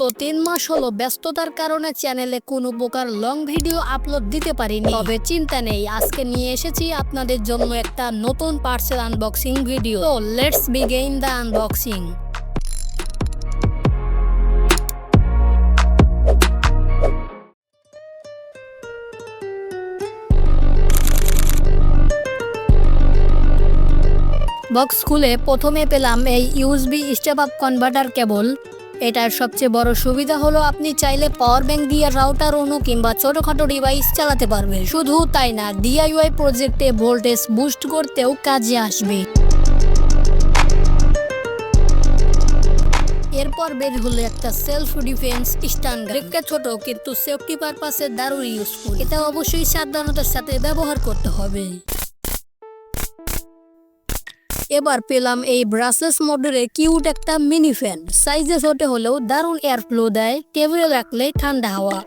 গত 3 মাস হলো ব্যস্ততার কারণে চ্যানেলে কোনো প্রকার লং ভিডিও আপলোড দিতে পারিনি। তবে চিন্তা নেই, আজকে নিয়ে এসেছি আপনাদের জন্য একটা নতুন পার্সেল আনবক্সিং ভিডিও। তো let's begin the unboxing. Box খুলে প্রথমে পেলাম এই ইউএসবি স্টেপ আপ কনভার্টার কেবল। এটার সবচেয়ে বড় সুবিধা হলো আপনি চাইলে পাওয়ার ব্যাংক দিয়ে রাউটার অন্য কিংবা ছোটখাটো ডিভাইস চালাতে পারবেন। শুধু তাই না, ডিআইওয়াই প্রজেক্টে ভোল্টেজ বুস্ট করতেও কাজে আসবে। এরপর বের হলো একটা সেলফ ডিফেন্স স্ট্যান্ড। দেখতে ছোট কিন্তু সেফটি পারপাসে দারুণ ইউজফুল। এটা অবশ্যই সাবধানতার সাথে ব্যবহার করতে হবে। এবার পেলাম এই ব্রাসলেস মডেলের কিউট একটা মিনি ফ্যান। সাইজে ছোট হলেও দারুণ এয়ার ফ্লো দেয়, টেবিলে রাখলে ঠান্ডা হাওয়া।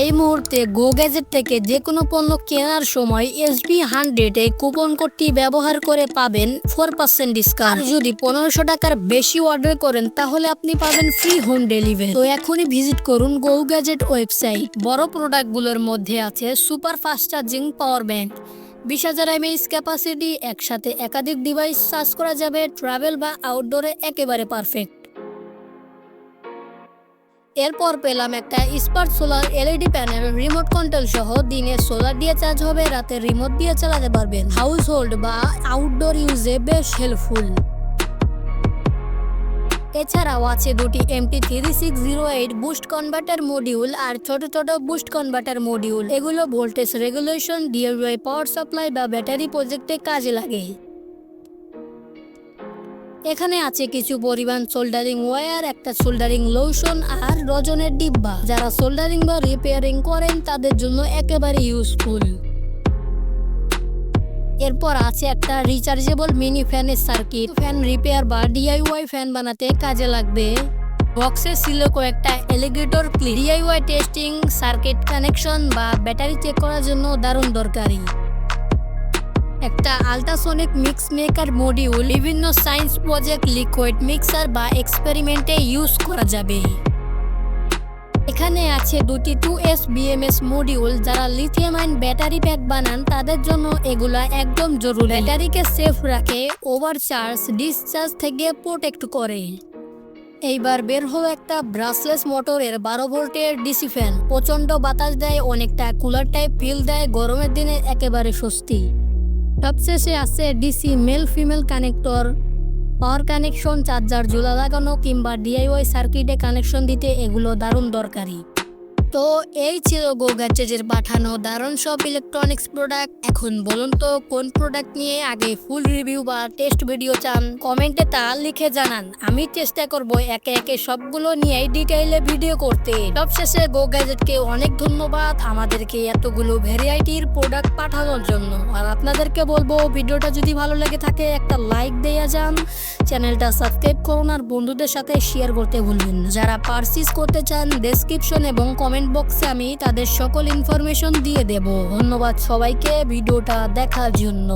এই মুহূর্তে গো গ্যাজেট থেকে যে কোনো পণ্য কেনার সময় SB100 এই কুপন কোডটি ব্যবহার করে পাবেন 4% ডিসকাউন্ট। যদি 1500 টাকার বেশি অর্ডার করেন তাহলে আপনি পাবেন ফ্রি হোম ডেলিভারি। তো এখনই ভিজিট করুন গো গ্যাজেট ওয়েবসাইট। বড় প্রোডাক্টগুলোর মধ্যে আছে super fast charging power bank, 20,000 mAh capacity, একসাথে একাধিক ডিভাইস চার্জ করা যাবে, ট্রাভেল বা আউটডোরে একেবারে পারফেক্ট। এরপর পেলাম একটা smart solar LED panel, remote control সহ। দিনে সোলার দিয়ে চার্জ হবে, রাতে রিমোট দিয়ে চালাতে পারবেন। হাউস হোল্ড বা আউটডোর ইউজে বেশ হেল্পফুল। এছাড়াও আছে দুটি MT3608 বুস্ট কনভার্টার মডিউল আর ছোট ছোট বুস্ট কনভার্টার মডিউল। এগুলো voltage regulation, DIY power supply বা ব্যাটারি প্রজেক্টে কাজে লাগে। এখানে আছে কিছু পরিমাণ সোল্ডারিং ওয়্যার, একটা সোল্ডারিং লোশন আর রজনের ডিব্বা। যারা সোল্ডারিং বা রিপেয়ারিং করেন তাদের জন্য একেবারে ইউজফুল। এরপর আছে একটা রিচার্জেবল মিনি ফ্যানের সার্কিট। ফ্যান রিপেয়ার বা ডিআইওয়াই ফ্যান বানাতে কাজে লাগবে। বক্সে ছিল কয়েকটা alligator clip, DIY testing, circuit connection বা ব্যাটারি চেক করার জন্য দারুণ দরকারি। একটা আল্ট্রাসনিক মিক্স মেকার মডিউল, বিভিন্ন সায়েন্স প্রজেক্ট, লিকুইড মিক্সার বা এক্সপেরিমেন্টে ইউজ করা যাবে। এখানে আছে দুটি 2S BMS মডিউল। যারা লিথিয়াম আয়ন ব্যাটারি প্যাক বানান তাদের জন্য এগুলা একদম জরুরি। ব্যাটারিকে সেফ রাখে, ওভারচার্জ ডিসচার্জ থেকে প্রোটেক্ট করে। এইবার বের হলো একটা ব্রাসলেস মোটরের 12 ভোল্টের ডিসি ফ্যান। প্রচন্ড বাতাস দেয়, অনেকটা কুলার টাইপ ফিল দেয়, গরমের দিনে একেবারে স্বস্তি। সবশেষে আছে ডিসি মেল ফিমেল কানেক্টর, পাওয়ার কানেকশন, চার্জার জোড়া লাগানো কিংবা ডিআইওয়াই সার্কিটে কানেকশন দিতে এগুলো দারুণ দরকারি। তো এই ছিল গো গ্যাজেটের পাঠানো দারুণ সব ইলেকট্রনিক্স প্রোডাক্ট। এখন বলুন তো কোন প্রোডাক্ট নিয়ে আগে ফুল রিভিউ বা টেস্ট ভিডিও চান, কমেন্টে তা লিখে জানান। আমি চেষ্টা করব একে একে সবগুলো নিয়ে ডিটেইলে ভিডিও করতে। সবশেষে গো গ্যাজেটকে অনেক ধন্যবাদ আমাদেরকে এতগুলো ভ্যারাইটির প্রোডাক্ট পাঠানোর জন্য। আর আপনাদেরকে বলবো ভিডিওটা যদি ভালো লেগে থাকে একটা লাইক দিয়ে যান, চ্যানেলটা সাবস্ক্রাইব করুন আর বন্ধুদের সাথে শেয়ার করতে ভুলবেন না। যারা পারচেজ করতে চান ডেসক্রিপশন এবং কমেন্ট বক্সে আমি তাদের সকল ইনফরমেশন দিয়ে দেব। ধন্যবাদ সবাইকে ভিডিওটা দেখার জন্য।